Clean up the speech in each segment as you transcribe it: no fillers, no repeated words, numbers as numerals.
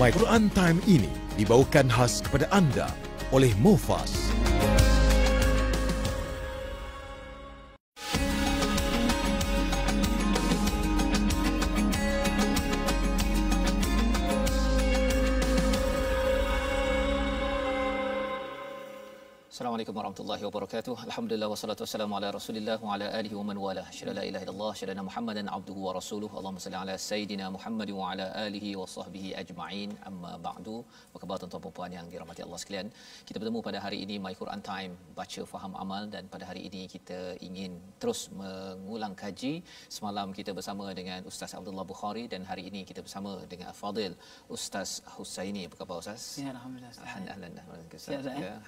My Quran Time ini dibawakan khas kepada anda oleh Mufas. Assalamualaikum warahmatullahi wabarakatuh. Alhamdulillah wassalatu wassalamu ala Rasulillah wa ala alihi wa man wala. Syada la ilaha illallah, syada Muhammadan abduhu wa rasuluhu. Allahumma salli ala sayidina Muhammad wa ala alihi wa sahbihi ajma'in. Amma ba'du. Apa khabar tuan-tuan dan puan yang dirahmati Allah sekalian? Kita bertemu pada hari ini My Quran Time, baca faham amal, dan pada hari ini kita ingin terus mengulang kaji. Semalam kita bersama dengan Ustaz Abdullah Bukhari dan hari ini kita bersama dengan Al-Fadil Ustaz Husaini. Apa khabar Ustaz? Ya, alhamdulillah. Alhamdulillah.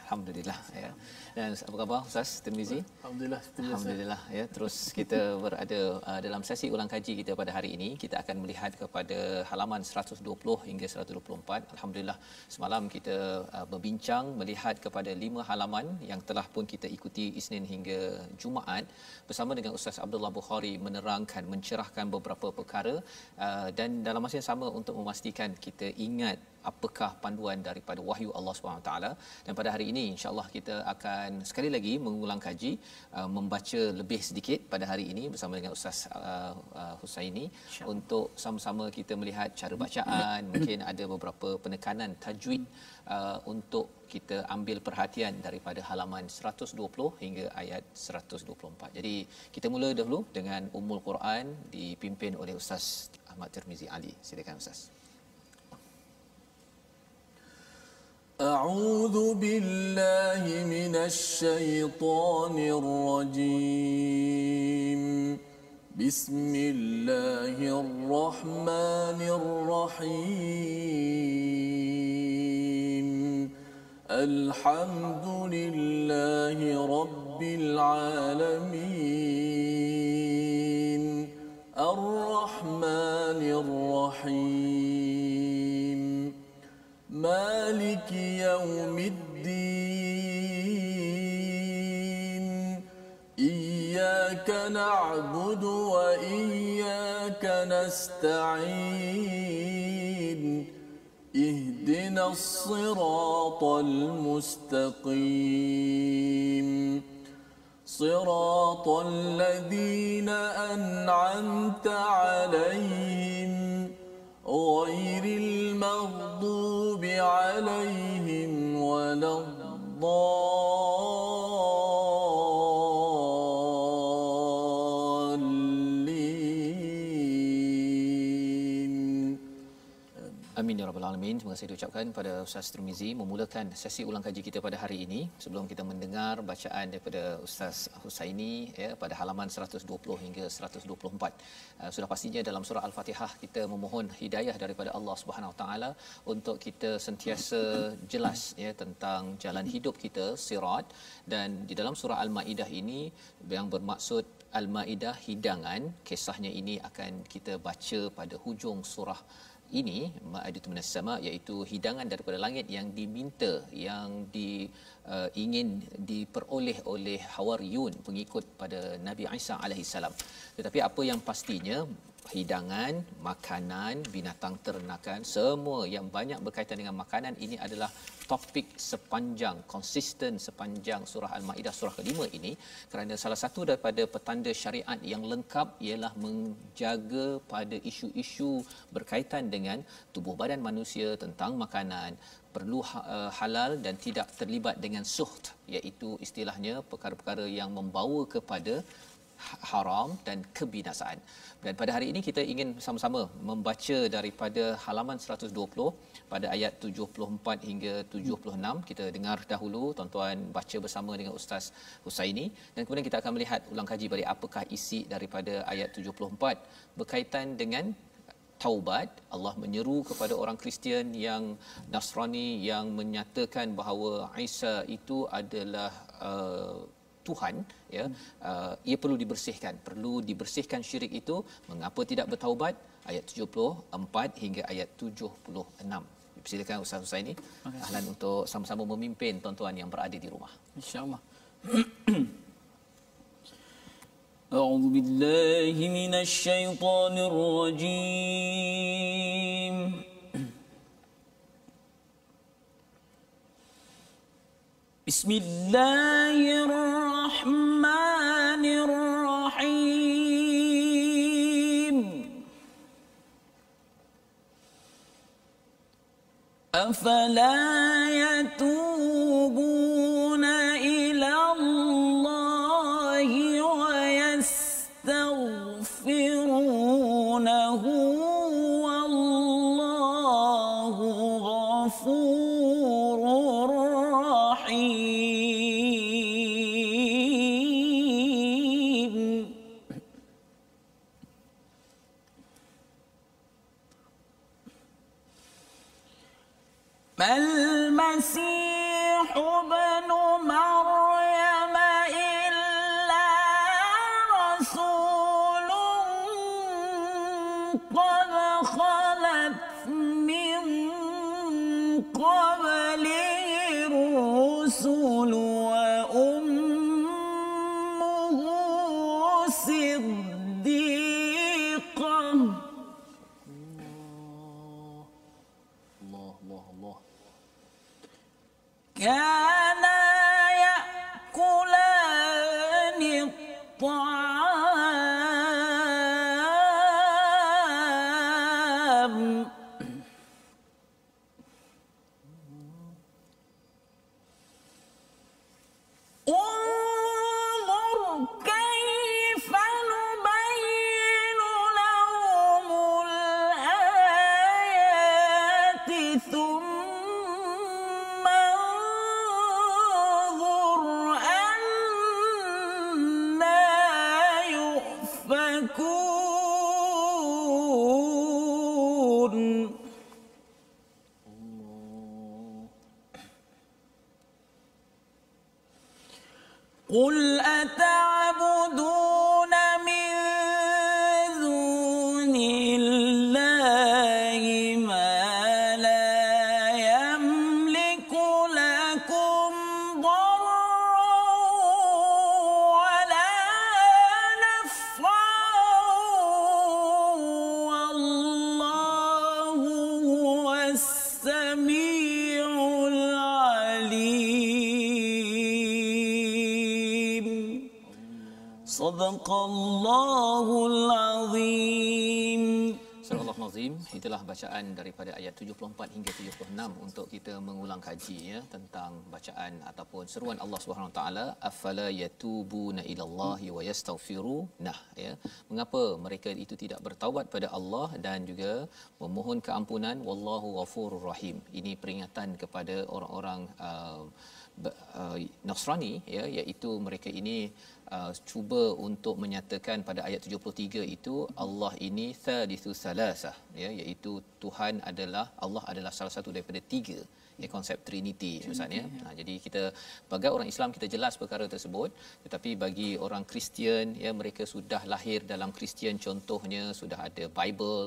Alhamdulillah. Ya. Dan apa khabar Ustaz Tirmizi? Alhamdulillah ya. Terus kita berada dalam sesi ulang kaji kita pada hari ini. Kita akan melihat kepada halaman 120 hingga 124. Alhamdulillah semalam kita berbincang melihat kepada 5 halaman yang telah pun kita ikuti Isnin hingga Jumaat bersama dengan Ustaz Abdullah Bukhari menerangkan, mencerahkan beberapa perkara dan dalam masa yang sama untuk memastikan kita ingat apakah panduan daripada wahyu Allah SWT. Dan pada hari ini insya-Allah kita akan sekali lagi mengulang kaji, membaca lebih sedikit pada hari ini bersama dengan Ustaz Husaini untuk sama-sama kita melihat cara bacaan, mungkin ada beberapa penekanan tajwid untuk kita ambil perhatian daripada halaman 120 hingga ayat 124. Jadi kita mula dahulu dengan Ummul Quran dipimpin oleh Ustaz Ahmad Tirmizi Ali. Silakan Ustaz. أعوذ بالله من الشيطان الرجيم بسم الله الرحمن الرحيم الحمد لله رب العالمين الرحمن الرحيم مالك يوم الدين إياك نعبد وإياك نستعين اهدنا الصراط المستقيم صراط الذين أنعمت عليهم غير المغضوب عليهم ولا الضالين. Amin ya rabbal alamin. Terima kasih diucapkan pada Ustaz Tirmizi memulakan sesi ulang kaji kita pada hari ini. Sebelum kita mendengar bacaan daripada Ustaz Husaini ya pada halaman 120 hingga 124. Sudah pastinya dalam surah Al-Fatihah kita memohon hidayah daripada Allah Subhanahu Wa Taala untuk kita sentiasa jelas ya tentang jalan hidup kita, sirat, dan di dalam surah Al-Maidah ini yang bermaksud Al-Maidah hidangan, kisahnya ini akan kita baca pada hujung surah ini, Ma'idatu minas sama, iaitu hidangan daripada langit yang diminta, yang ingin diperoleh oleh Hawariyun, pengikut pada Nabi Isa alaihi salam. Tetapi apa yang pastinya, hidangan, makanan, binatang ternakan, semua yang banyak berkaitan dengan makanan ini adalah topik sepanjang, konsisten sepanjang surah Al-Maidah surah kelima ini, kerana salah satu daripada petanda syariat yang lengkap ialah menjaga pada isu-isu berkaitan dengan tubuh badan manusia, tentang makanan, perlu halal dan tidak terlibat dengan suht, iaitu istilahnya perkara-perkara yang membawa kepada haram dan kebinasaan. Dan pada hari ini kita ingin sama-sama membaca daripada halaman 120 pada ayat 74 hingga 76. Kita dengar dahulu, tuan-tuan baca bersama dengan Ustaz Husaini, dan kemudian kita akan melihat ulang kaji balik apakah isi daripada ayat 74 berkaitan dengan taubat. Allah menyeru kepada orang Kristian yang Nasrani yang menyatakan bahawa Isa itu adalah Tuhan ya, ia perlu dibersihkan syirik itu. Mengapa tidak bertaubat? Ayat 74 hingga ayat 76. Silakan Ustaz Husaini. Ahlan untuk sama-sama memimpin tuan-tuan yang berada di rumah. Insya-Allah. A'udzu billahi minasy syaithanir rajim. Bismillahirrahmanirrahim. Afala yatubuna ila Allahi wa yastaghfirunahu wallahu ghafurur rahim. المسيح ابن مريم إلا رسول قد خلت من قبله الرسل وأمه صديقة. Allah. كانا يأكلان الطعام انظر كيف نبين لهم الآيات ثم انظر أنا يؤفكون. قل أتعبدون من دون الله ما لا يملك لكم ضرا ولا نفعا والله هو السميع العليم. صدق الله العظيم. Surah Al-Nazim, itulah bacaan daripada ayat 74 hingga 76 untuk kita mengulang kaji ya tentang bacaan ataupun seruan Allah Subhanahu Wa Taala, afala yatubuna ilallahi wa yastaghfiru. Nah, ya, mengapa mereka itu tidak bertaubat pada Allah dan juga memohon keampunan, wallahu ghafurur rahim. Ini peringatan kepada orang-orang Nasrani ya, iaitu mereka ini cuba untuk menyatakan pada ayat 73 itu Allah ini thalithu salasah ya, iaitu Tuhan adalah Allah adalah salah satu daripada tiga ya, konsep Trinity Ustaz ya. Jadi kita bagi orang Islam kita jelas perkara tersebut, tetapi bagi orang Kristian ya, mereka sudah lahir dalam Kristian, contohnya sudah ada Bible,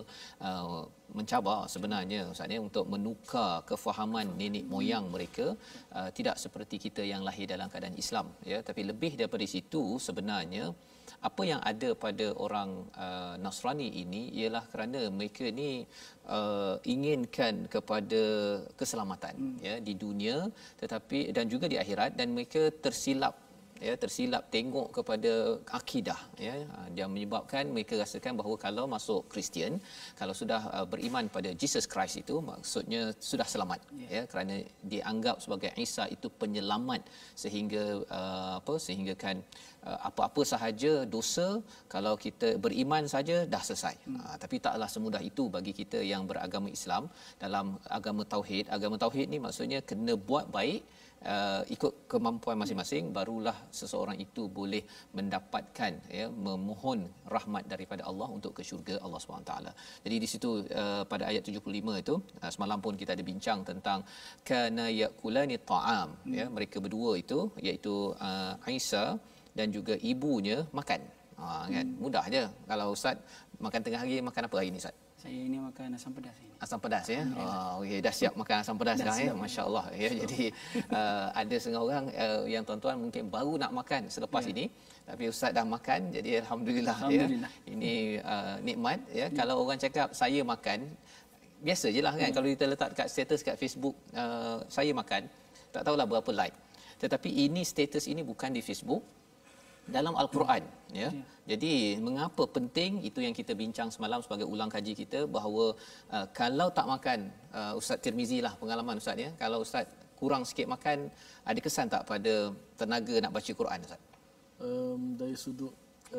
mencabar sebenarnya Ustaz ya untuk menukar kefahaman nenek moyang mereka, tidak seperti kita yang lahir dalam keadaan Islam ya, tapi lebih daripada situ sebenarnya apa yang ada pada orang Nasrani ini ialah kerana mereka ni inginkan kepada keselamatan ya di dunia tetapi dan juga di akhirat, dan mereka tersilap tengok kepada akidah ya, dia menyebabkan mereka rasakan bahawa kalau masuk Kristian, kalau sudah beriman pada Jesus Christ itu maksudnya sudah selamat ya, kerana dianggap sebagai Isa itu penyelamat sehingga sehingga kan apa-apa sahaja dosa kalau kita beriman saja dah selesai. Tapi taklah semudah itu bagi kita yang beragama Islam. Dalam agama tauhid ni maksudnya kena buat baik ikut kemampuan masing-masing, barulah seseorang itu boleh mendapatkan ya, memohon rahmat daripada Allah untuk ke syurga Allah SWT. Jadi di situ pada ayat 75 itu semalam pun kita ada bincang tentang kana yakulani ta'am ya, mereka berdua itu iaitu Isa dan juga ibunya makan. Kan mudah je. Kalau ustaz makan tengah hari, makan apa hari ni ustaz? Saya ini makan asam pedas ini. Asam pedas ya. Okey, dah siap makan asam pedas dah ya. Masya-Allah ya. Jadi ada setengah orang yang tuan-tuan mungkin baru nak makan selepas ini, tapi ustaz dah makan. Jadi alhamdulillah ya. Ini nikmat ya. Kalau orang cakap saya makan, biasa je lah kan. Kalau kita letak dekat status kat Facebook saya makan, tak tahulah berapa like. Tetapi ini status ini bukan di Facebook, dalam Al-Quran, ya. Jadi mengapa penting, itu yang kita bincang semalam sebagai ulang kaji kita, bahawa kalau tak makan, Ustaz Tirmizi lah pengalaman Ustaz, ya, kalau Ustaz kurang sikit makan, ada kesan tak pada tenaga nak baca Quran, Ustaz? Dari sudut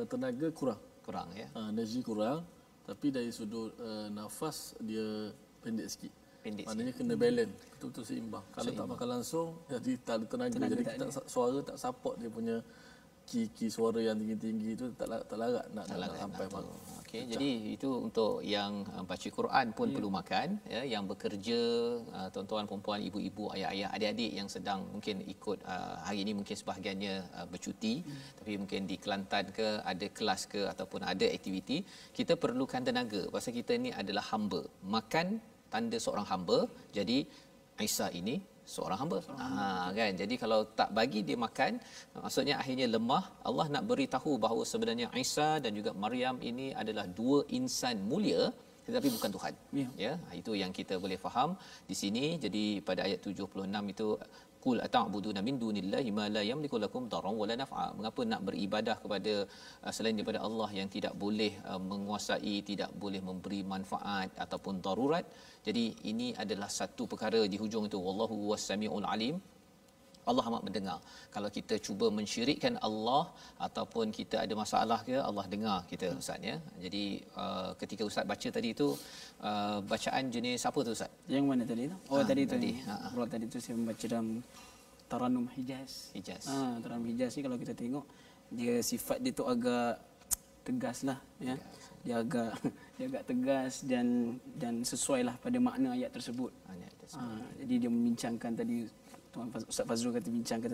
tenaga kurang, ya. Energi kurang, tapi dari sudut nafas dia pendek sikit. Maknanya kena balance, betul-betul seimbang. Kalau tak makan langsung, jadi tak ada tenaga. Jadi kita suara tak support dia punya ki suara yang tinggi-tinggi itu tak larat nak sampai makan. Okey, jadi itu untuk yang baca Quran pun perlu makan, ya, yang bekerja, tuan-tuan, perempuan, ibu-ibu, ayah-ayah, adik-adik yang sedang mungkin ikut hari ini mungkin sebahagiannya bercuti, tapi mungkin di Kelantan ke ada kelas ke ataupun ada aktiviti, kita perlukan tenaga. Pasal kita ni adalah hamba. Makan tanda seorang hamba. Jadi Isa ini seorang hamba. Kan. Jadi kalau tak bagi dia makan, maksudnya akhirnya lemah. Allah nak beritahu bahawa sebenarnya Isa dan juga Maryam ini adalah dua insan mulia tetapi bukan Tuhan. Ya, itu yang kita boleh faham di sini. Jadi pada ayat 76 itu, qul ata'buduna min dunillahi ma la yamliku lakum darran wala naf'a. Mengapa nak beribadah kepada selain daripada Allah yang tidak boleh menguasai, tidak boleh memberi manfaat ataupun darurat. Jadi ini adalah satu perkara di hujung itu, wallahu was-sami'ul alim. Allah amat mendengar. Kalau kita cuba mensyirikkan Allah ataupun kita ada masalah ke, Allah dengar kita, Ustaz, ya. Jadi ketika Ustaz baca tadi itu, bacaan jenis apa tu, Ustaz? Yang mana tadi tu? Tadi tu. Tadi tu saya membaca dalam Taranum Hijaz. Taranum Hijaz ni kalau kita tengok, dia sifat dia tu agak tegas lah, ya. Dia agak tegas dan sesuailah pada makna ayat tersebut. Jadi dia membincangkan tadi, Tuan Ustaz Fazrul kata bincangkan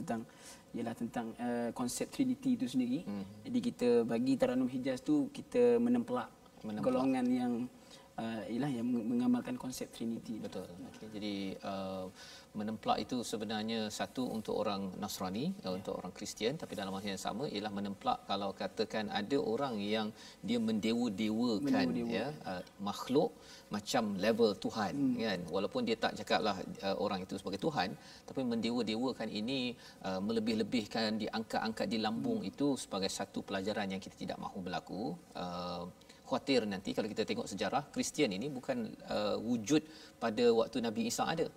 tentang konsep Trinity itu sendiri. Jadi kita bagi Taranum Hijaz tu, kita menempelak. Golongan yang yang mengamalkan konsep Trinity. Betul. Okay. Jadi menemplak itu sebenarnya satu untuk orang Nasrani, untuk orang Kristian, tapi dalam masa yang sama ialah menemplak kalau katakan ada orang yang dia mendewa-dewakan makhluk macam level Tuhan, kan, walaupun dia tak cakaplah orang itu sebagai Tuhan, tapi mendewa-dewakan ini melebih-lebihkan, diangkat-angkat di lambung itu sebagai satu pelajaran yang kita tidak mahu berlaku. Khawatir nanti kalau kita tengok sejarah Kristian ini bukan wujud pada waktu Nabi Isa ada.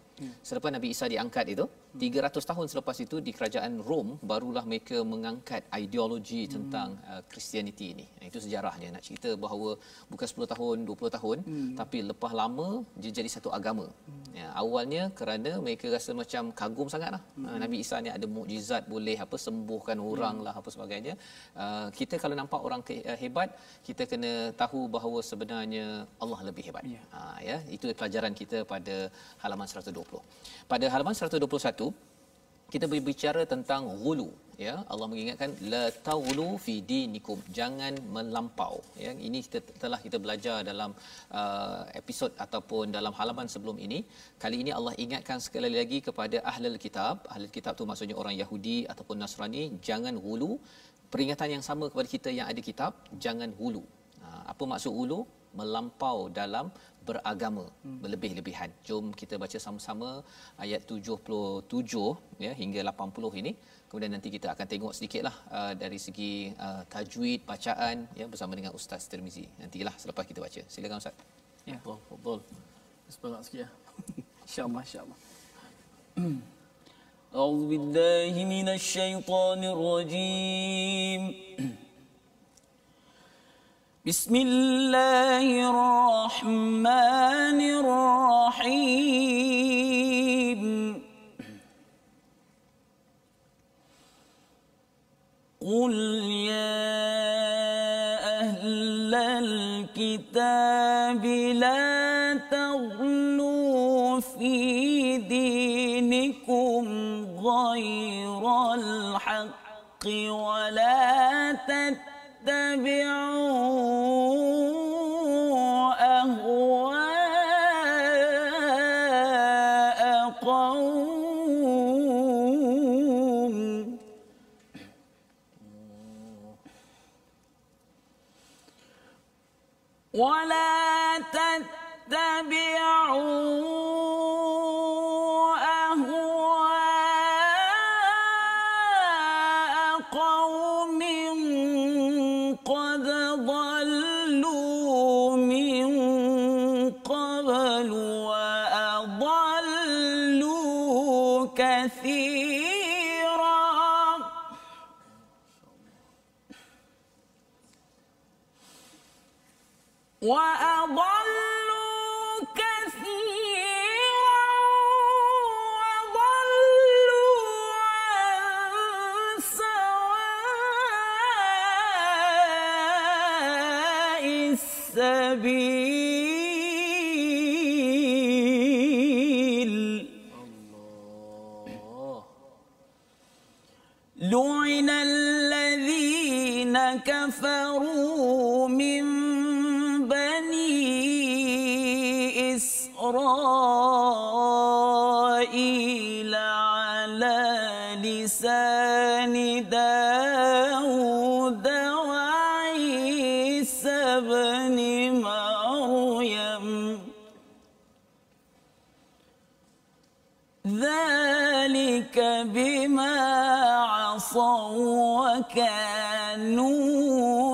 Selepas Nabi Isa diangkat itu, 300 tahun selepas itu di kerajaan Rom barulah mereka mengangkat ideologi tentang Kristianiti ini. Itu sejarahnya, nak cerita bahawa bukan 10 tahun, 20 tahun, tapi lepas lama dia jadi satu agama. Ya, awalnya kerana mereka rasa macam kagum sangatlah. Nabi Isa ni ada mukjizat, boleh sembuhkan orang lah apa sebagainya. Kita kalau nampak orang hebat, kita kena tahu bahawa sebenarnya Allah lebih hebat. Ya, itu pelajaran kita pada halaman 120. Pada halaman 121 kita berbicara tentang ghulu, ya. Allah mengingatkan la taghlu fi dinikum, jangan melampau, ya. Ini telah kita belajar dalam episod ataupun dalam halaman sebelum ini. Kali ini Allah ingatkan sekali lagi kepada ahlul kitab. Ahlul kitab tu maksudnya orang Yahudi ataupun Nasrani, jangan ghulu. Peringatan yang sama kepada kita yang ada kitab, jangan ghulu. Apa maksud ghulu? Melampau dalam beragama, berlebih-lebihan. Jom kita baca sama-sama ayat 77 ya hingga 80 ini. Kemudian nanti kita akan tengok sedikitlah dari segi tajwid bacaan ya bersama dengan Ustaz Tirmizi. Nantilah selepas kita baca. Silakan Ustaz. Ya, betul. Semangat sikit ya. Insya-Allah, insya-Allah. A'udzu billahi minasyaitonir rajim. Bismillahirrahmanirrahim. Qul ya ahlal kitab la taghlu fi dinikum ghairal haqqi wa la tattabi'u ولا تتبعوا أهواء كثيرا وأضلوا كثيرا وضلوا عن سواء السبيل لعن الذين كفروا من إسرائيل على لسان داود وعيسى بن مريم ذلك بما عصوا وكانوا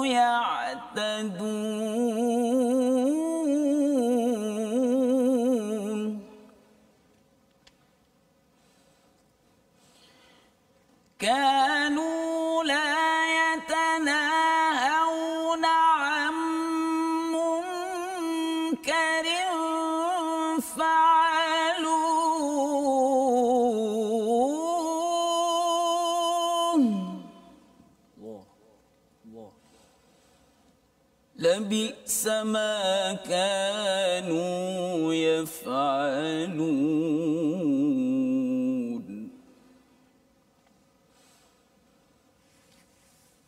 يعتدون كانوا لا يتناهون عن منكر لبئس ما كانوا يفعلون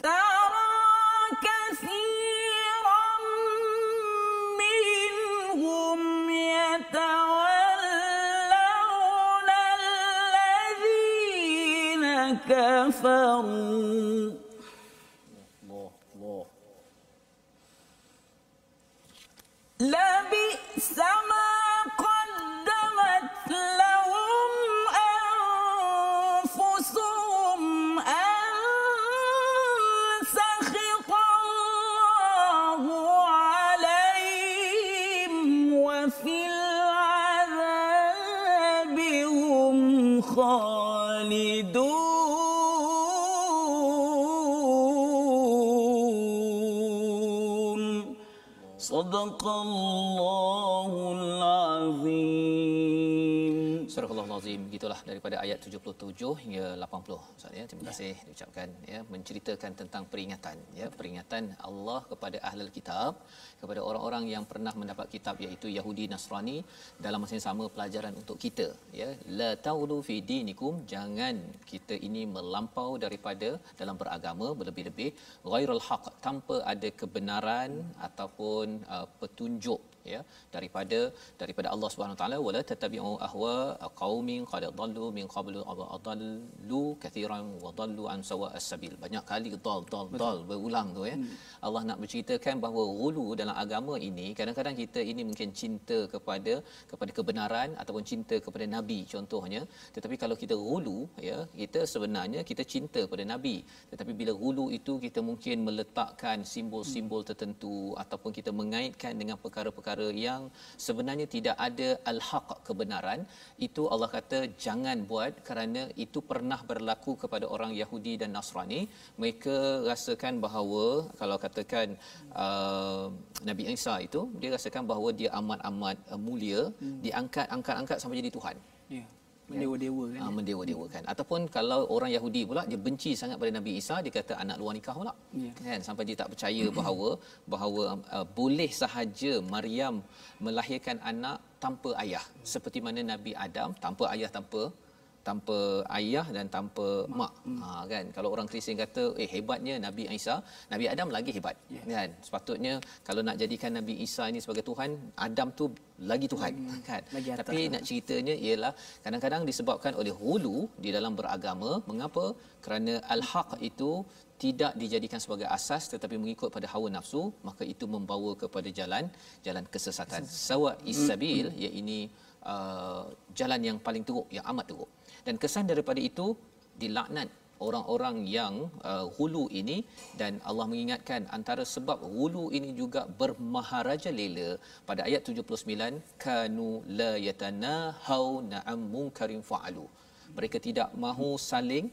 ترى كثيرا منهم يتولون الذين كفروا لبئس ما قدمت لهم أنفسهم أن سخط الله عليهم وفي العذاب هم خالدون صدق الله العظيم. Surah Al-Azim, gitulah daripada ayat 77 hingga 80. Ustaz ya, terima kasih diucapkan ya, menceritakan tentang peringatan ya, peringatan Allah kepada ahlul kitab, kepada orang-orang yang pernah mendapat kitab iaitu Yahudi Nasrani. Dalam masa yang sama pelajaran untuk kita ya, la taulu fi dinikum, jangan kita ini melampau daripada dalam beragama berlebih-lebih, ghairul haq, tanpa ada kebenaran ataupun petunjuk ya daripada Allah Subhanahu Wa Taala, wala tatabi'u ahwa qaumin qad dhallu min qablu adallu kathiran wa dhallu an sawa'as sabil. Banyak kali dal berulang tu ya. Allah nak berceritakan bahawa ghulu dalam agama ini, kadang-kadang kita ini mungkin cinta kepada kebenaran ataupun cinta kepada nabi contohnya, tetapi kalau kita ghulu ya, kita sebenarnya kita cinta kepada nabi, tetapi bila ghulu itu kita mungkin meletakkan simbol-simbol tertentu ataupun kita mengaitkan dengan perkara-perkara yang sebenarnya tidak ada al-haq, kebenaran. Itu Allah kata jangan buat, kerana itu pernah berlaku kepada orang Yahudi dan Nasrani. Mereka rasakan bahawa kalau katakan Nabi Isa itu, dia rasakan bahawa dia amat-amat mulia, diangkat sampai jadi Tuhan. Ya. Mendewa-dewa kan. Mendewa-dewakan. Ataupun kalau orang Yahudi pula dia benci sangat pada Nabi Isa, dia kata anak luar nikah pula. Ya. Kan, sampai dia tak percaya bahawa boleh sahaja Maryam melahirkan anak tanpa ayah, seperti mana Nabi Adam tanpa ayah dan tanpa mak. Kan, kalau orang Kristian kata hebatnya Nabi Isa, Nabi Adam lagi hebat. Kan, sepatutnya kalau nak jadikan Nabi Isa ini sebagai Tuhan, Adam tu lagi Tuhan. Kan, tapi nak ceritanya ialah kadang-kadang disebabkan oleh hulu di dalam beragama. Mengapa? Kerana al-haq itu tidak dijadikan sebagai asas tetapi mengikut pada hawa nafsu, maka itu membawa kepada jalan kesesatan. Sawa'is sabil, iaitu jalan yang paling teruk, yang amat teruk. Dan kesan daripada itu dilaknat orang-orang yang hulu ini, dan Allah mengingatkan antara sebab hulu ini juga bermaharaja lela pada ayat 79, kanu la yatanahawna am munkarin fa'alu. mereka tidak mahu saling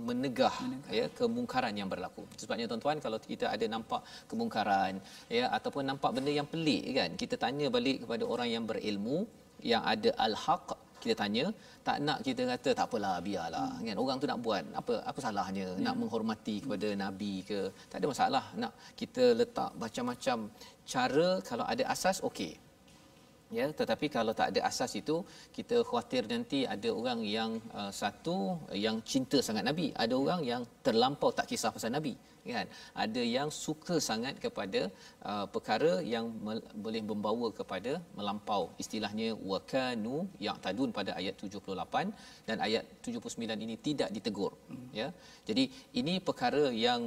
menegah ya kemungkaran yang berlaku. Sebabnya tuan-tuan, kalau kita ada nampak kemungkaran ya ataupun nampak benda yang pelik kan, kita tanya balik kepada orang yang berilmu yang ada al-haq, kita tanya, tak nak kita kata tak apalah biarlah kan, orang tu nak buat apa salahnya, nak menghormati kepada nabi ke, tak ada masalah. Nak kita letak macam-macam cara, kalau ada asas okey ya, tetapi kalau tak ada asas itu, kita khawatir nanti ada orang yang satu yang cinta sangat nabi, ada orang yang terlampau tak kisah pasal nabi kan, ada yang suka sangat kepada perkara yang boleh membawa kepada melampau, istilahnya wakanu yang tadun pada ayat 78 dan ayat 79 ini tidak ditegur ya. Jadi ini perkara yang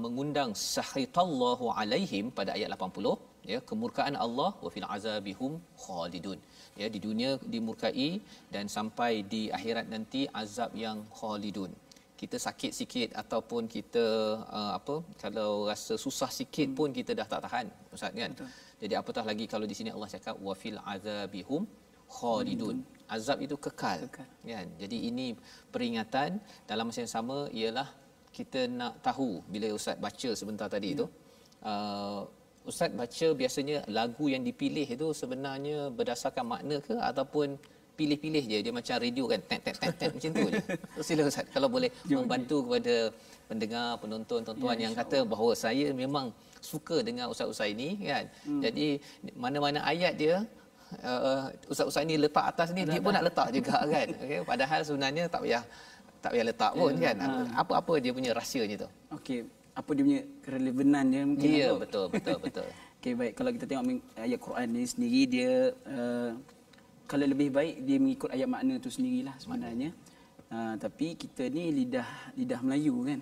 mengundang sahitallahu alaihim pada ayat 80 ya, kemurkaan Allah, wa fil azabihum khalidun ya, di dunia dimurkai dan sampai di akhirat nanti azab yang khalidun. Kita sakit sikit ataupun kita kalau rasa susah sikit pun kita dah tak tahan ustaz kan. Betul. Jadi apatah lagi kalau di sini Allah cakap wa fil azabihum khalidun, azab itu kekal kan. Jadi ini peringatan. Dalam masa yang sama ialah kita nak tahu, bila ustaz baca sebentar tadi itu, ustaz baca biasanya lagu yang dipilih itu sebenarnya berdasarkan makna ke ataupun pilih-pilih je, dia macam radio kan, tet macam tu je. Sila ustaz kalau boleh membantu kepada pendengar, penonton, tuan-tuan yang kata bahawa saya memang suka dengan ustaz-ustaz ini kan. Jadi mana-mana ayat dia ustaz-ustaz ini letak atas ni, dia pun nak letak juga kan. Okey, padahal sebenarnya tak payah letak pun kan. Apa-apa dia punya rahsianya tu. Okey, apa dia punya relevanan dia mungkin. Ya, betul. Okey, baik, kalau kita tengok ayat Quran ni sendiri, dia kalau lebih baik dia mengikut ayat makna tu sendirilah sebenarnya. Tapi kita ni lidah Melayu kan.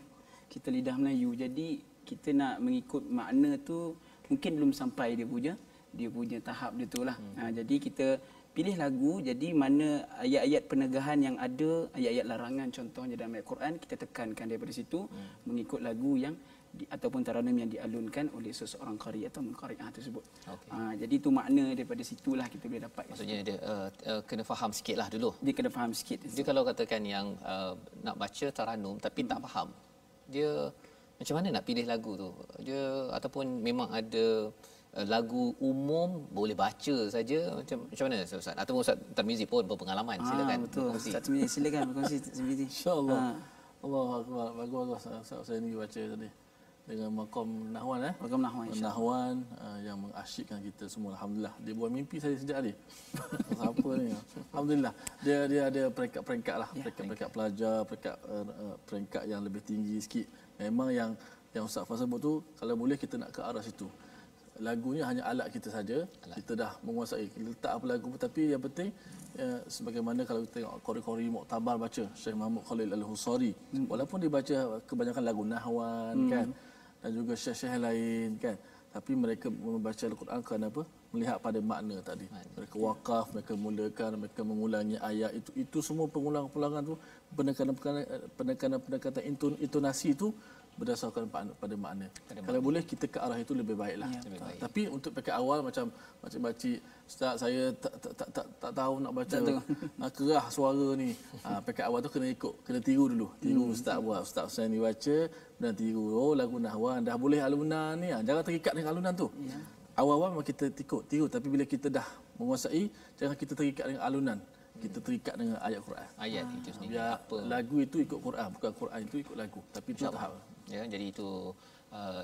Kita lidah Melayu, jadi kita nak mengikut makna tu mungkin belum sampai dia punya tahap dia tu lah. Jadi kita pilih lagu, jadi mana ayat-ayat penegahan yang ada, ayat-ayat larangan contohnya dalam ayat Quran, kita tekankan daripada situ mengikut lagu yang ataupun taranum yang dialunkan oleh seseorang qari atau qari'ah tersebut. Jadi itu makna daripada situlah kita boleh dapat. Maksudnya dia kena faham sikitlah dulu. Dia kena faham sikit. Dia kalau katakan yang nak baca taranum tapi tak faham, dia macam mana nak pilih lagu tu? Dia ataupun memang ada lagu umum boleh baca saja, macam mana Ustaz? Atau Ustaz Tarmizi pun berpengalaman, silakan. Betul. Ustaz Tarmizi silakan berkongsi Tarmizi. Insya-Allah. Allahu akbar. Bagus saya ni baca tadi dengan maqam nahwan maqam nahwan nahwan yang mengasyikkan kita semua. Alhamdulillah, dia buat mimpi saya sejak tadi. Siapa ni? Alhamdulillah, dia ada peringkat-peringkat lah, peringkat pelajar, peringkat yang lebih tinggi sikit. Memang yang Ustaz Fazal sebut tu, kalau boleh kita nak ke arah situ. Lagunya hanya alat kita saja, kita dah menguasai. Kita letak apa lagu, tapi yang penting sebagaimana kalau kita tengok qori-qori muktabar baca Syekh Muhammad Khalil Al-Husari, walaupun dia baca kebanyakan lagu nahwan kan, dan juga syekh-syekh lain kan, tapi mereka membaca Al-Quran kerana apa? Melihat pada makna tadi. Mereka wakaf, mereka mulakan, mereka mengulangi ayat itu semua pengulang-pengulangan tu, pendekatan intonasi itu berdasarkan pada makna. Kalau boleh kita ke arah itu lebih baiklah. Tapi untuk pekat awal macam makcik ustaz, saya tak tahu nak baca kerah suara ni. Pekat awal tu kena tiru dulu. Tiru ustaz buat. Ustaz Husaini baca dan tiru. Oh, lagu nahwan dah boleh alunan ni. Jangan terikat dengan alunan tu. Awal-awal memang kita tiru, tapi bila kita dah menguasai, jangan kita terikat dengan alunan. Kita terikat dengan ayat Quran. Ayat itu sendiri. Biar lagu itu ikut Quran, bukan Quran itu ikut lagu. Tapi itu tahap. Ya, jadi itu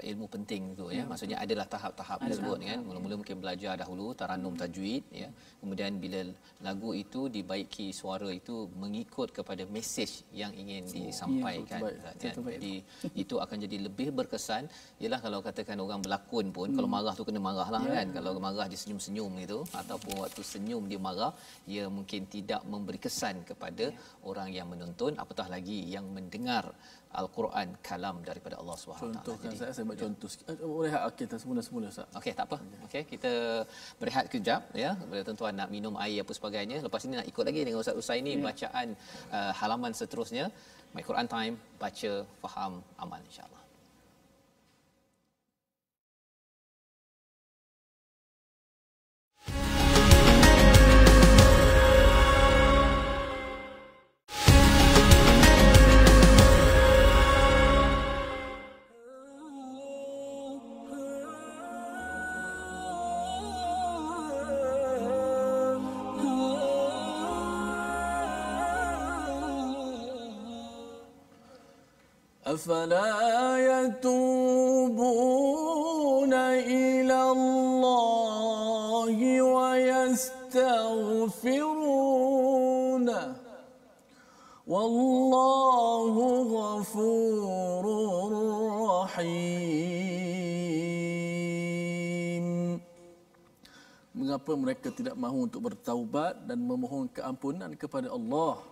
ilmu penting tu ya. Maksudnya adalah tahap-tahap tersebut kan. Mula-mula mungkin belajar dahulu taranum tajwid ya. Kemudian bila lagu itu dibaiki suara itu mengikut kepada mesej yang ingin disampaikan. Jadi itu akan jadi lebih berkesan. Ialah kalau katakan orang berlakon pun kalau marah tu kena marahlah kan. Kalau marah dia senyum-senyum gitu ataupun waktu senyum dia marah, ia mungkin tidak memberi kesan kepada orang yang menonton, apatah lagi yang mendengar Al-Quran kalam daripada Allah Subhanahu Wa Taala. Contohkan saya buat contoh sikit. Rehat kita semula Ustaz. Okey, tak apa. Okey, kita berehat kejap ya. Bila tuan-tuan nak minum air apa sebagainya. Lepas ini nak ikut lagi dengan Ustaz Husaini bacaan halaman seterusnya. My Quran Time, baca, faham, amal insya-Allah. أفلا يتوبون إلى الله ويستغفرونه والله غفور رحيم. Mengapa mereka tidak mahu untuk bertaubat dan memohon keampunan kepada Allah?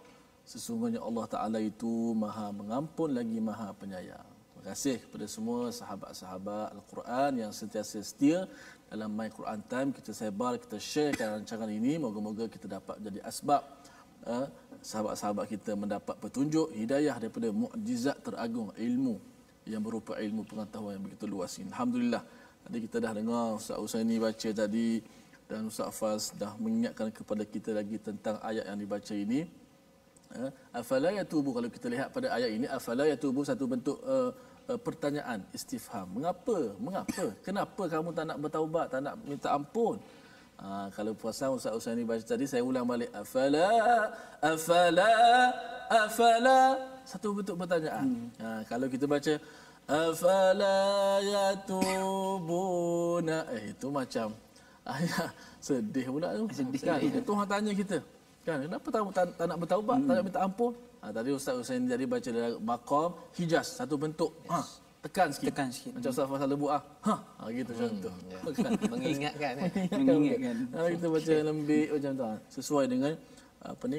Sesungguhnya Allah Ta'ala itu maha mengampun lagi maha penyayang. Terima kasih kepada semua sahabat-sahabat Al-Quran yang sentiasa setia dalam My Quran Time. Kita sebar, kita sharekan rancangan ini. Moga-moga kita dapat jadi asbab sahabat-sahabat kita mendapat petunjuk, hidayah daripada mukjizat teragung ilmu yang berupa ilmu pengetahuan yang begitu luas ini. Alhamdulillah. Tadi kita dah dengar Ustaz Husaini baca tadi dan Ustaz Faz dah mengingatkan kepada kita lagi tentang ayat yang dibaca ini. Afala yatubu, kalau kita lihat pada ayat ini, afala yatubu satu bentuk pertanyaan istifham. Mengapa? Kenapa kamu tak nak bertaubat, tak nak minta ampun? Kalau puasa Ustaz Husaini baca tadi, saya ulang balik. Afala satu bentuk pertanyaan. Kalau kita baca afala yatubuna, itu macam ayat sedih pula tu. Sedih kan? Itu orang tanya kita. Kan, kenapa tak nak bertaubat, tak nak minta ampun? Tadi Ustaz Husaini jadi baca dalam maqam hijaz, satu bentuk. Tekan sikit. Macam Ustaz Fazal Lebu gitu contoh. Mengingatkan. Kita baca lembik macam tu. Sesuai dengan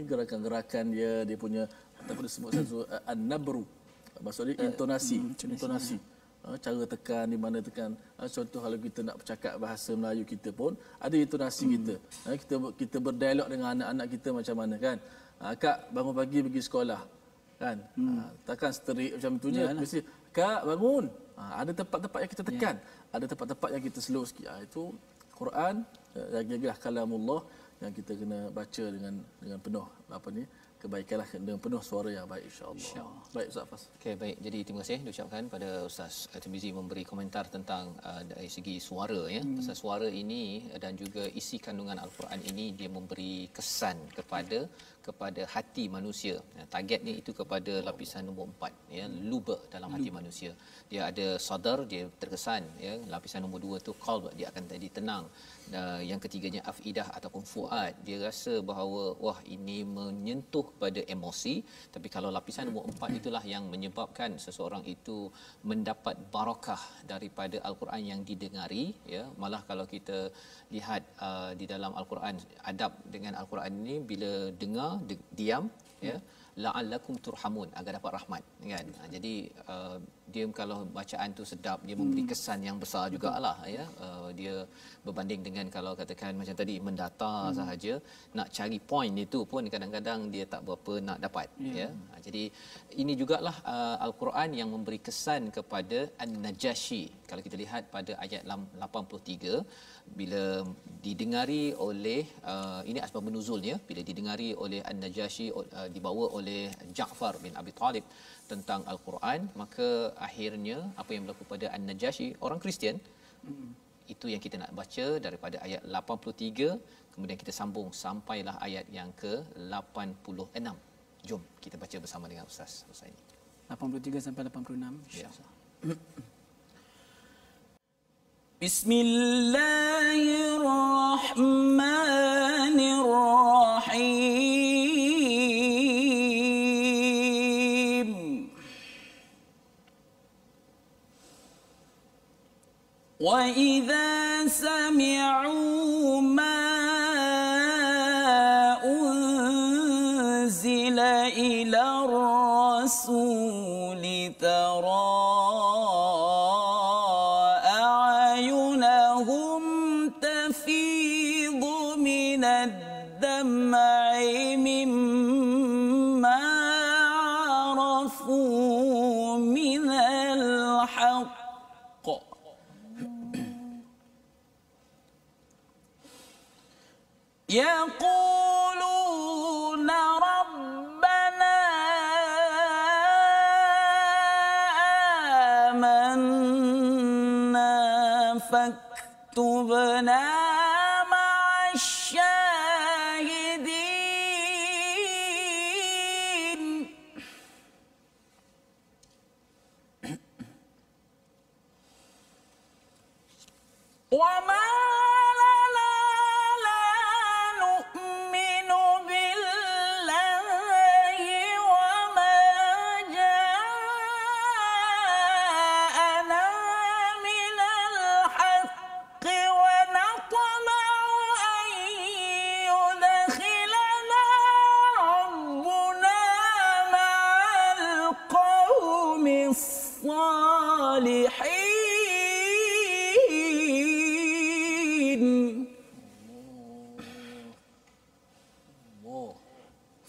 gerakan-gerakan dia punya apa disebut satu an-nabru. Maksudnya intonasi. Cara tekan, di mana tekan. Contoh kalau kita nak bercakap bahasa Melayu kita pun ada intonasi kita. Kita berdialog dengan anak-anak kita macam mana kan. Kak bangun pagi pergi sekolah. Kan? Takkan sterik macam tu je. Mesti Kak bangun. Ada tempat-tempat yang kita tekan. Ada tempat-tempat yang kita slow sikit. Itu Quran lagi-lagilah kalamullah yang kita kena baca dengan penuh kebaikanlah, dengan penuh suara yang baik insya-Allah. Baik Ustaz Fas. Okey, baik. Jadi terima kasih diucapkan pada Ustaz Tirmizi memberi komentar tentang dari segi suara ya. Pasal suara ini dan juga isi kandungan Al-Quran ini dia memberi kesan kepada hati manusia. Targetnya itu kepada lapisan nombor 4 ya, luba dalam hati manusia. Dia ada sadar, dia terkesan ya. Lapisan nombor 2 tu qalb, dia akan jadi tenang. Yang ketiganya afidah ataupun fuad, dia rasa bahawa wah ini menyentuh pada emosi. Tapi kalau lapisan nombor 4 itulah yang menyebabkan seseorang itu mendapat barakah daripada Al-Quran yang didengari ya. Malah kalau kita lihat di dalam Al-Quran, adab dengan Al-Quran ini bila dengar diam ya, la'allakum turhamun, agar dapat rahmat kan. Jadi dia kalau bacaan tu sedap, dia memberi kesan yang besar jugalah ya. Dia berbanding dengan kalau katakan macam tadi mendata sahaja, nak cari point itu pun kadang-kadang dia tak berapa nak dapat ya. Jadi ini jugalah Al-Quran yang memberi kesan kepada An-Najashi. Kalau kita lihat pada ayat 83, bila didengari oleh ini asbab nuzulnya, bila didengari oleh An-Najashi, dibawa oleh Ja'far bin Abi Talib tentang Al-Quran, maka akhirnya apa yang berlaku pada An-Najashi, orang Kristian, itu yang kita nak baca daripada ayat 83, kemudian kita sambung sampailah ayat yang ke-86. Jom kita baca bersama dengan Ustaz Husaini. 83 sampai 86 insya-Allah. Bismillahirrahmanirrahim. Wa idza sami'u ma unzila ila ar-rasuli tara الدمع مما عرفوا من الحق يقولون ربنا آمنا فاكتبنا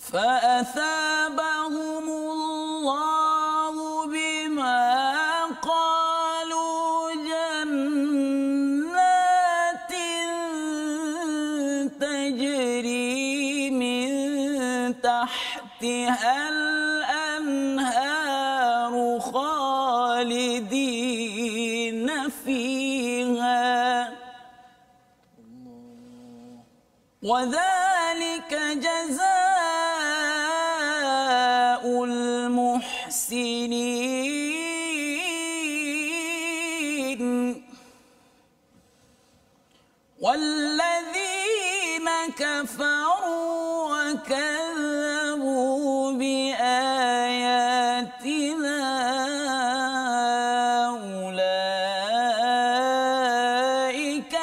فأثابهم الله بما قالوا جنات تجري من تحتها الأنهار خالدين فيها وذلك جزاء المحسنين والذين كفروا وكذبوا بآياتنا أولئك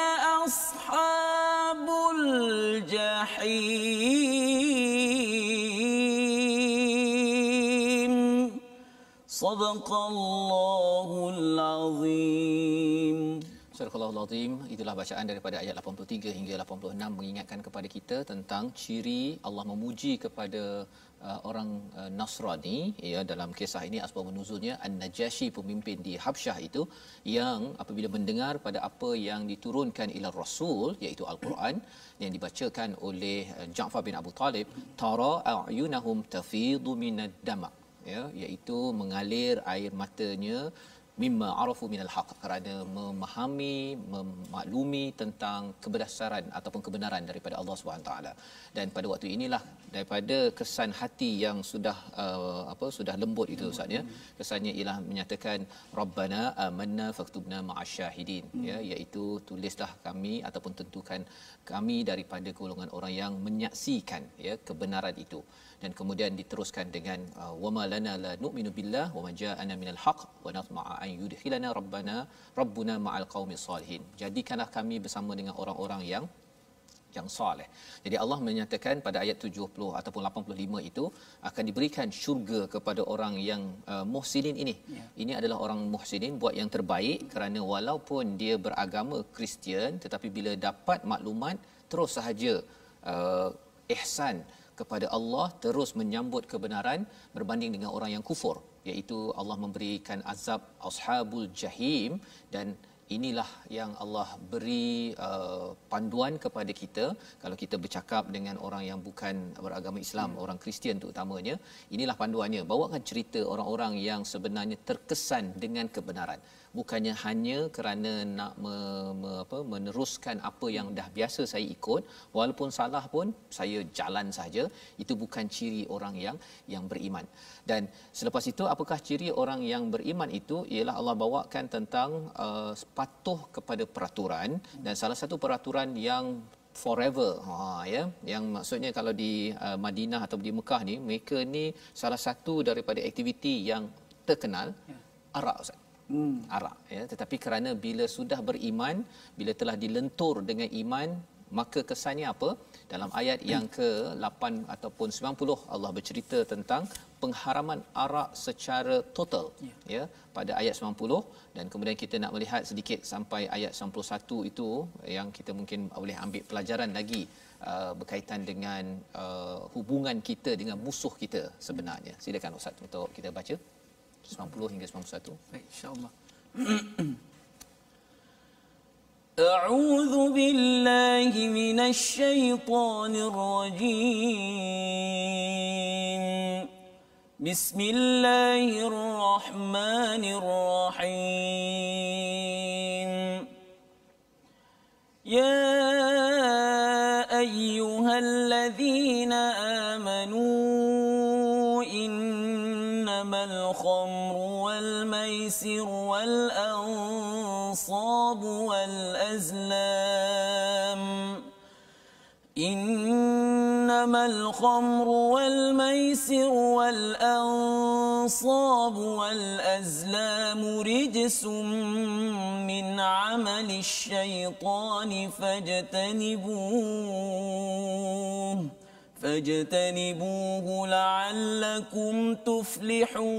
أصحاب الجحيم صدق الله العظيم. Surah Al-Azim, itulah bacaan daripada ayat 83 hingga 86 mengingatkan kepada kita tentang ciri Allah memuji kepada orang Nasrani, ya, dalam kisah ini asbab nuzulnya An-Najashi, pemimpin di Habsyah itu, yang apabila mendengar pada apa yang diturunkan ila Rasul, iaitu Al-Quran yang dibacakan oleh Ja'far bin Abu Talib, tara a'yunahum tafidu minad dama', ya, iaitu mengalir air matanya mimma arafu minal haq, kerana memahami, memaklumi tentang kebenaran ataupun kebenaran daripada Allah Subhanahu taala. Dan pada waktu inilah daripada kesan hati yang sudah sudah lembut itu Ustaz, ya, kesannya ialah menyatakan rabbana amanna faktubna ma'asyahidin, ya, iaitu tulislah kami ataupun tentukan kami daripada golongan orang yang menyaksikan, ya, kebenaran itu. Dan kemudian diteruskan dengan wama lana la nu'minu billah wama ja'ana minal haq wa natma'a an yudkhilana rabbuna ma'al qaumis salihin. Jadikanlah kami bersama dengan orang-orang yang soleh. Jadi Allah menyatakan pada ayat 70 ataupun 85 itu akan diberikan syurga kepada orang yang muhsinin ini. Ya. Ini adalah orang muhsinin, buat yang terbaik, kerana walaupun dia beragama Kristian tetapi bila dapat maklumat terus sahaja ihsan kepada Allah, terus menyambut kebenaran berbanding dengan orang yang kufur, iaitu Allah memberikan azab ashabul jahim. Dan inilah yang Allah beri panduan kepada kita kalau kita bercakap dengan orang yang bukan beragama Islam, orang Kristian terutamanya. Inilah panduannya, bawakan cerita orang-orang yang sebenarnya terkesan dengan kebenaran, bukannya hanya kerana nak meneruskan apa yang dah biasa saya ikut, walaupun salah pun saya jalan saja. Itu bukan ciri orang yang beriman. Dan selepas itu, apakah ciri orang yang beriman itu? Ialah Allah bawakan tentang patuh kepada peraturan, dan salah satu peraturan yang forever, ya, yang maksudnya kalau di Madinah atau di Mekah ni, mereka ni salah satu daripada aktiviti yang terkenal, arak, Ustaz. Arak, ya, tetapi kerana bila sudah beriman, bila telah dilentur dengan iman, maka kesannya apa? Dalam ayat yang ke-8 ataupun 90 Allah bercerita tentang pengharaman arak secara total, ya, pada ayat 90. Dan kemudian kita nak melihat sedikit sampai ayat 91 itu, yang kita mungkin boleh ambil pelajaran lagi berkaitan dengan hubungan kita dengan musuh kita sebenarnya. Silakan Ustaz untuk kita baca 90 hingga 91. Baik, insya-Allah. أعوذ بالله من الشيطان الرجيم بسم الله الرحمن الرحيم يا أيها الذين آمنوا إنما الخمر والميسر والأنصاب والأزلام إنما الخمر والميسر والأنصاب والأزلام رجس من عمل الشيطان فاجتنبوه لعلكم تفلحون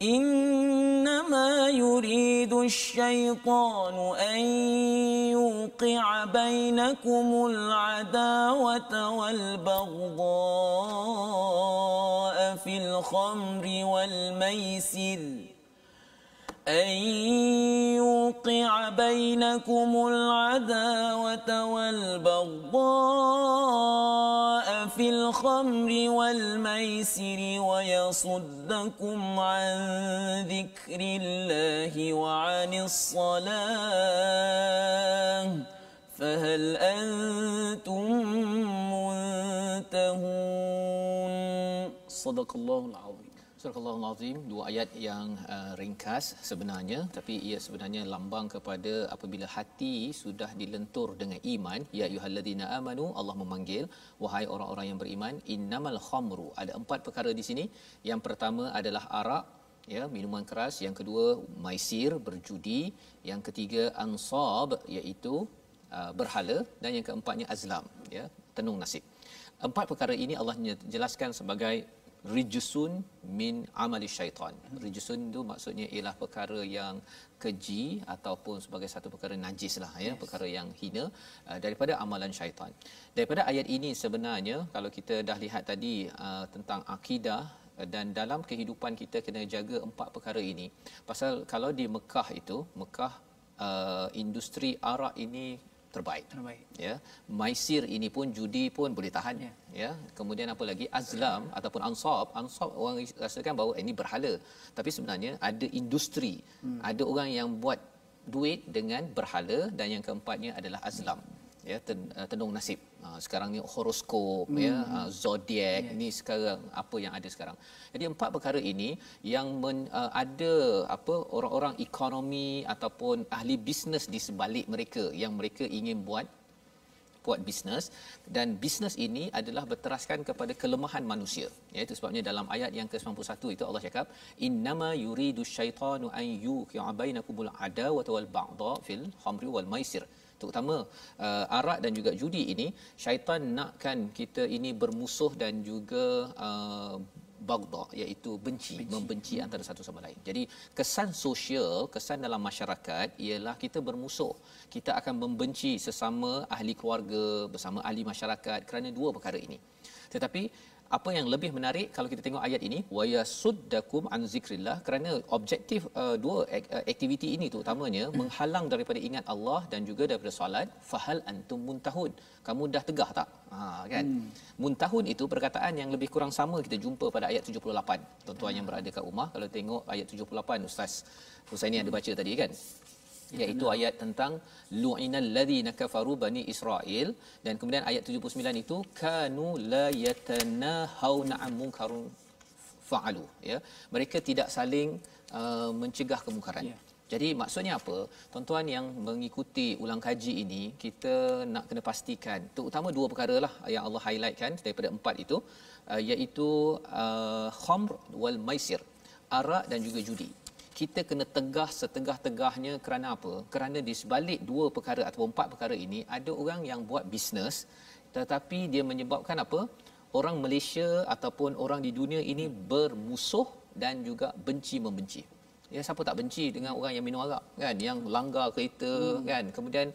إنما يريد الشيطان أن يوقع بينكم العداوة والبغضاء في الخمر والميسر ويصدكم عن ذكر الله وعن الصلاة فهل أنتم منتهون صدق الله العظيم. Surah Al-Azim, dua ayat yang ringkas sebenarnya, tapi ia sebenarnya lambang kepada apabila hati sudah dilentur dengan iman. Ya ayyuhallazina amanu, Allah memanggil, wahai orang-orang yang beriman, innamal khamru. Ada 4 perkara di sini. Yang pertama adalah arak, ya, minuman keras. Yang kedua maisir, berjudi. Yang ketiga ansab, iaitu berhala, dan yang keempatnya azlam, ya, tenung nasib. 4 perkara ini Allah jelaskan sebagai rijsun min amali syaitan. Rijsun itu maksudnya ialah perkara yang keji ataupun sebagai satu perkara najis lah, ya, perkara yang hina daripada amalan syaitan. Daripada ayat ini sebenarnya kalau kita dah lihat tadi tentang akidah, dan dalam kehidupan kita kena jaga 4 perkara ini. Pasal kalau di Mekah itu, industri arak ini terbaik. Ya, maisir ini pun, judi pun boleh tahan. Ya, kemudian apa lagi, azlam ataupun ansab orang rasakan bahawa ini berhala, tapi sebenarnya ada industri, ada orang yang buat duit dengan berhala. Dan yang keempatnya adalah azlam, ya, tenung nasib. Sekarang ni horoskop, ya, zodiak, ni sekarang apa yang ada sekarang. Jadi 4 perkara ini yang ada orang-orang ekonomi ataupun ahli bisnes di sebalik mereka, yang mereka ingin buat bisnes, dan bisnes ini adalah berteraskan kepada kelemahan manusia. Iaitu sebabnya dalam ayat yang ke-91 itu Allah cakap, innama yuridu syaitanu an yuqi'a bainakumul adawata wal baghdha fil khamri wal maisir. Terutama arak dan juga judi ini, syaitan nakkan kita ini bermusuh dan juga baghdha, iaitu membenci antara satu sama lain. Jadi kesan sosial, kesan dalam masyarakat ialah kita bermusuh. Kita akan membenci sesama ahli keluarga, bersama ahli masyarakat kerana 2 perkara ini. Tetapi apa yang lebih menarik kalau kita tengok ayat ini, wayasuddakum an zikrillah, kerana objektif 2 aktiviti ini tu utamanya menghalang daripada ingat Allah dan juga daripada solat. Fahal antum muntahun, kamu dah tegah tak? Kan, muntahun itu perkataan yang lebih kurang sama kita jumpa pada ayat 78. Tuan-tuan yang berada kat rumah, kalau tengok ayat 78, Ustaz Husaini ada baca tadi kan, iaitu ayat tentang lu'inal ladzina kafaru bani Israil, dan kemudian ayat 79 itu kanu la yatanahawna an munkarun fa'alu, ya, mereka tidak saling mencegah kemungkaran. Jadi maksudnya apa? Tuan-tuan yang mengikuti ulang kaji ini, kita nak kena pastikan terutama 2 perkara lah yang Allah highlightkan daripada 4 itu, iaitu khamr wal maisir, arak dan juga judi. Kita kena tegah setegah-tegahnya. Kerana apa? Kerana di sebalik 2 perkara atau 4 perkara ini ada orang yang buat bisnes, tetapi dia menyebabkan apa? Orang Malaysia ataupun orang di dunia ini bermusuh dan juga benci-membenci. Ya, siapa tak benci dengan orang yang minum arak, kan, yang langgar kereta, kan, kemudian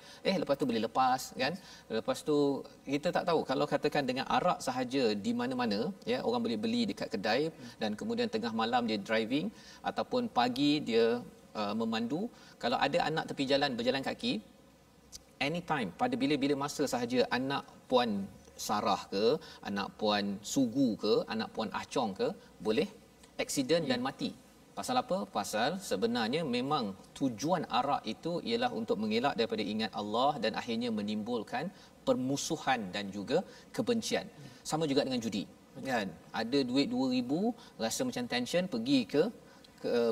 lepas tu boleh lepas, kan, lepas tu kita tak tahu kalau katakan dengan arak sahaja di mana-mana, ya, orang boleh beli dekat kedai, dan kemudian tengah malam dia driving ataupun pagi dia memandu. Kalau ada anak tepi jalan berjalan kaki, anytime, pada bila-bila masa sahaja anak puan Sarah ke, anak puan Sugu ke, anak puan Ahcong ke, boleh aksiden dan mati. Pasal apa? Pasal sebenarnya memang tujuan arak itu ialah untuk mengelak daripada ingat Allah dan akhirnya menimbulkan permusuhan dan juga kebencian. Sama juga dengan judi, kan? Ada duit 2,000, rasa macam tension, pergi ke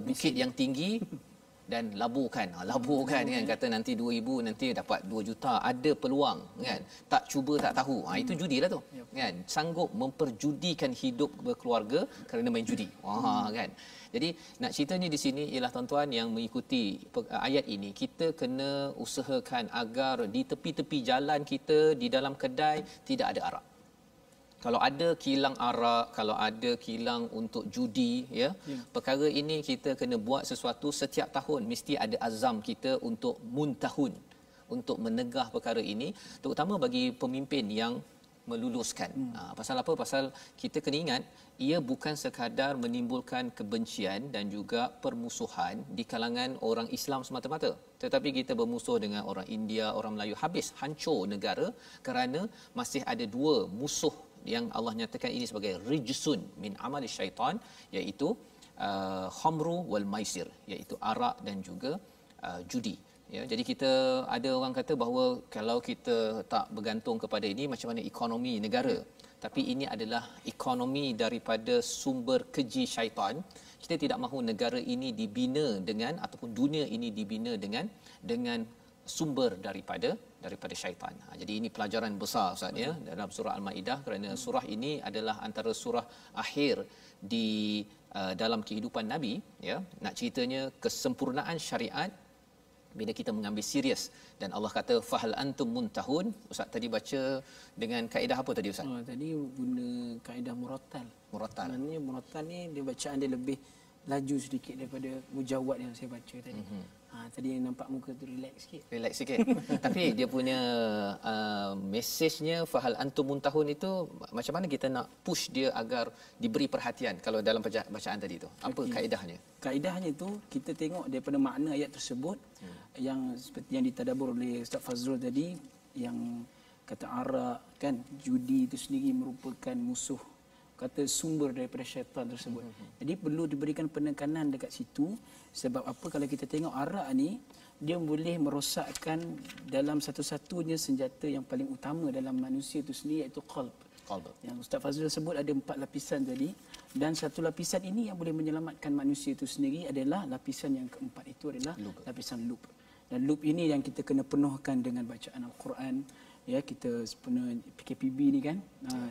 bukit yang tinggi dan laburkan kan, kata nanti 2,000 nanti dapat 2 juta, ada peluang, kan, tak cuba tak tahu. Itu judilah tu, kan, sanggup memperjudikan hidup berkeluarga kerana main judi. Kan. Jadi nak ceritanya di sini ialah tuan-tuan yang mengikuti ayat ini, kita kena usahakan agar di tepi-tepi jalan kita, di dalam kedai tidak ada arak. Kalau ada kilang arak, kalau ada kilang untuk judi, ya, perkara ini kita kena buat sesuatu setiap tahun. Mesti ada azam kita untuk muntahun, untuk menegah perkara ini, terutama bagi pemimpin yang meluluskan. Pasal apa? Pasal kita kena ingat, ia bukan sekadar menimbulkan kebencian dan juga permusuhan di kalangan orang Islam semata-mata, tetapi kita bermusuh dengan orang India, orang Melayu, habis hancur negara kerana masih ada dua musuh yang Allah nyatakan ini sebagai rijsun min amali syaitan, iaitu khamru wal maisir, iaitu arak dan juga judi. Ya, jadi kita ada orang kata bahawa kalau kita tak bergantung kepada ini, macam mana ekonomi negara? Tapi ini adalah ekonomi daripada sumber keji syaitan. Kita tidak mahu negara ini dibina dengan, ataupun dunia ini dibina dengan sumber daripada syaitan. Jadi ini pelajaran besar Ustaz, ya, dalam surah Al-Maidah, kerana surah ini adalah antara surah akhir di dalam kehidupan Nabi, ya. Nak ceritanya kesempurnaan syariat bila kita mengambil serius, dan Allah kata fahal antum muntahun. Ustaz tadi baca dengan kaedah apa tadi Ustaz? Tadi guna kaedah murattal. Maknanya murattal ni dia bacaan dia lebih laju sedikit daripada mujawad yang saya baca tadi. Tadi nampak muka tu relax sikit. Tapi dia punya mesejnya fahal antum muntahun itu, macam mana kita nak push dia agar diberi perhatian kalau dalam bacaan tadi tu? Apa kaedahnya? Kaedahnya tu kita tengok daripada makna ayat tersebut, yang seperti yang ditadabbur oleh Ustaz Fazrul tadi, yang kata arak kan, judi itu sendiri merupakan musuh, kata sumber daripada syaitan tersebut. Jadi perlu diberikan penekanan dekat situ. Sebab apa? Kalau kita tengok arak ni, dia boleh merosakkan dalam satu-satunya senjata yang paling utama dalam manusia itu sendiri, iaitu qalb. Yang Ustaz Fazrul sebut ada 4 lapisan tadi, dan satu lapisan ini yang boleh menyelamatkan manusia itu sendiri adalah lapisan yang keempat, itu adalah lapisan lub. Dan lub ini yang kita kena penuhkan dengan bacaan Al-Quran. Ya, kita sepenuh PKPB ni kan,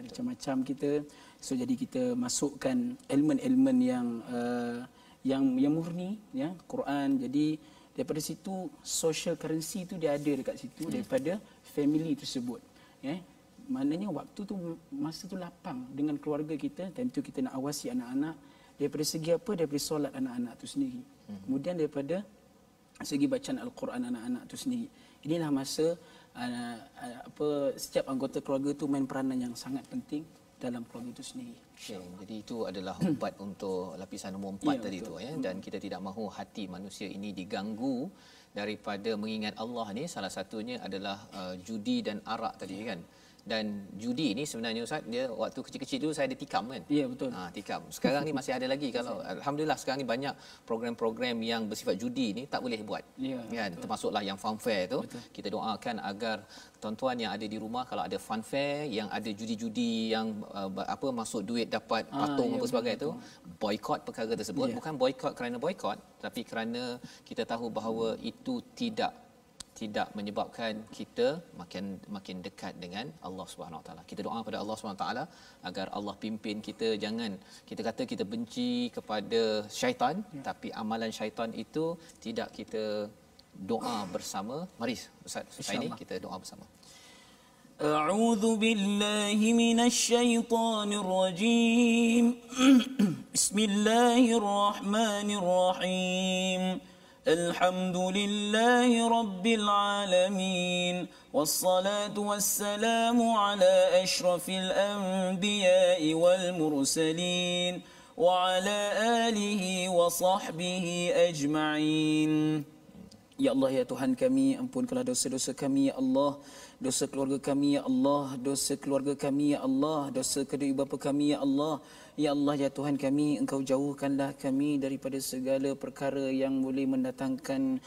macam-macam kita. So jadi kita masukkan elemen-elemen yang murni, ya, Quran. Jadi daripada situ social currency tu dia ada dekat situ, daripada family tersebut, ya. Maknanya waktu tu, masa tu lapang dengan keluarga kita. Tentu kita nak awasi anak-anak daripada segi apa? Daripada solat anak-anak tu sendiri. Kemudian daripada segi bacaan Al-Quran anak-anak tu sendiri. Inilah masa setiap anggota keluarga tu main peranan yang sangat penting dalam keluarga itu sendiri. Jadi itu adalah ubat untuk lapisan nombor 4 tadi tu, ya. Dan kita tidak mahu hati manusia ini diganggu daripada mengingat Allah ni. Salah satunya adalah judi dan arak tadi kan. Dan judi ni sebenarnya Ustaz, dia waktu kecil-kecil dulu saya ada tikam kan. Ya, betul. Tikam. Sekarang ni masih ada lagi. Kalau alhamdulillah sekarang ni banyak program-program yang bersifat judi ni tak boleh buat. Ya, kan, betul. Termasuklah yang fun fair tu. Betul. Kita doakan agar tuan-tuan yang ada di rumah, kalau ada fun fair yang ada judi-judi yang masuk duit dapat patung apa sebagainya tu, boykot perkara tersebut. Bukan boykot kerana boykot, tapi kerana kita tahu bahawa itu tidak menyebabkan kita makin dekat dengan Allah Subhanahu Wa Taala. Kita doa pada Allah Subhanahu Wa Taala agar Allah pimpin kita. Jangan kita kata kita benci kepada syaitan, tapi amalan syaitan itu tidak kita doa bersama. Mari Ustaz ini kita doa bersama. A'udzu billahi minasy syaithanir rajim. Bismillahirrahmanirrahim. Alhamdulillahi rabbil alamin. Wassalatu wassalamu ala asyrafil anbiya'i wal mursalin wa ala alihi wa sahbihi ajma'in. Ya Allah, ya Tuhan kami, ampunkanlah dosa-dosa kami, ya Allah. Dosa keluarga kami, ya Allah. Dosa keluarga kami, ya Allah. Dosa kedua bapa kami, ya Allah. Ya Allah, ya Tuhan kami, Engkau jauhkanlah kami daripada segala perkara yang boleh mendatangkan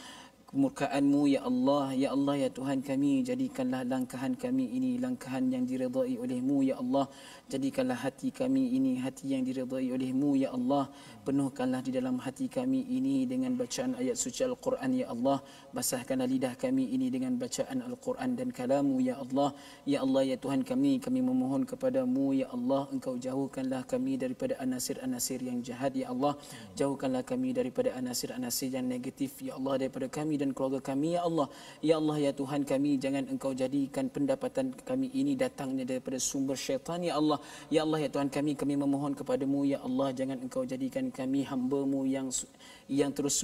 kemurkaan-Mu, ya Allah. Ya Allah, ya Tuhan kami, jadikanlah langkahan kami ini langkahan yang diredai oleh-Mu, ya Allah. Jadikanlah hati kami ini hati yang diredai oleh-Mu, ya Allah. Penuhkanlah di dalam hati kami ini dengan bacaan ayat suci Al-Quran, ya Allah. Basahkanlah lidah kami ini dengan bacaan Al-Quran dan kalam-Mu, ya Allah. Ya Allah, ya Tuhan kami memohon kepada-Mu, ya Allah. Engkau jauhkanlah kami daripada anasir-anasir yang jahat, ya Allah. Jauhkanlah kami daripada anasir-anasir yang negatif, ya Allah. Daripada kami dan keluarga kami ya Allah. Ya Allah ya Tuhan kami, jangan Engkau jadikan pendapatan kami ini datangnya daripada sumber syaitan ya Allah. Ya Allah ya Tuhan kami memohon kepadamu ya Allah, jangan Engkau jadikan kami hamba-Mu yang terus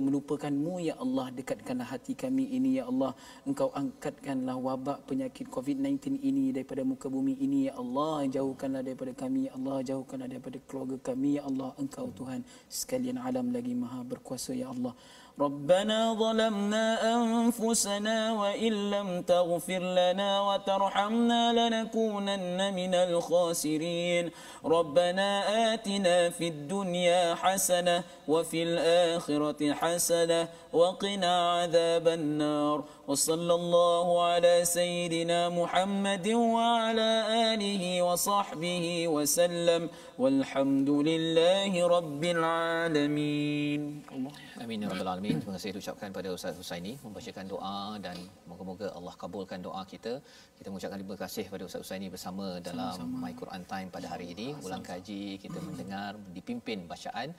melupakan-Mu ya Allah. Dekatkanlah hati kami ini ya Allah. Engkau angkatkanlah wabak penyakit COVID-19 ini daripada muka bumi ini ya Allah. Jauhkanlah daripada kami ya Allah, jauhkanlah daripada keluarga kami ya Allah. Engkau Tuhan sekalian alam lagi maha berkuasa ya Allah. ربنا ظلمنا أنفسنا وإن لم تغفر لنا وترحمنا لنكونن من الخاسرين ربنا آتنا في الدنيا حسنة وفي الآخرة حسنة وقنا عذاب النار وصلى الله على سيدنا محمد وعلى آله وصحبه وسلم والحمد لله رب العالمين. Amin ya rabbal alamin. Terima kasih diucapkan pada Ustaz Husaini membacakan doa dan moga-moga Allah kabulkan doa kita. Kita mengucapkan terima kasih pada Ustaz Husaini bersama dalam My Quran Time pada hari ini. Ulang kaji, kita mendengar, dipimpin bacaan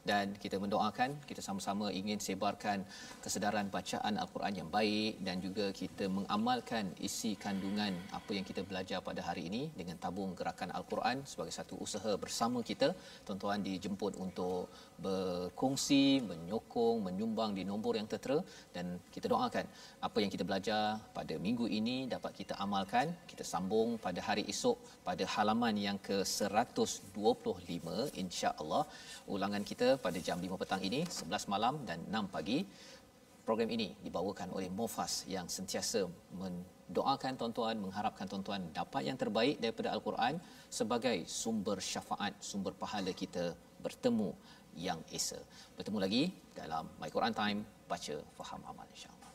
dan kita mendoakan, kita sama-sama ingin sebarkan kesedaran bacaan Al-Quran yang baik dan juga kita mengamalkan isi kandungan apa yang kita belajar pada hari ini dengan tabung gerakan Al-Quran sebagai satu usaha bersama kita. Tuan-tuan dijemput untuk berkongsi, menyokong, menyumbang di nombor yang tertera dan kita doakan apa yang kita belajar pada minggu ini dapat kita amalkan. Kita sambung pada hari esok pada halaman yang ke-125 insya-Allah. Ulangan kita pada jam 5 petang ini, 11 malam dan 6 pagi. Program ini dibawakan oleh Mofas yang sentiasa mendoakan tuan-tuan, mengharapkan tuan-tuan dapat yang terbaik daripada Al-Quran sebagai sumber syafaat, sumber pahala kita bertemu yang esa. Bertemu lagi dalam My Quran Time, baca, faham, amal insya-Allah.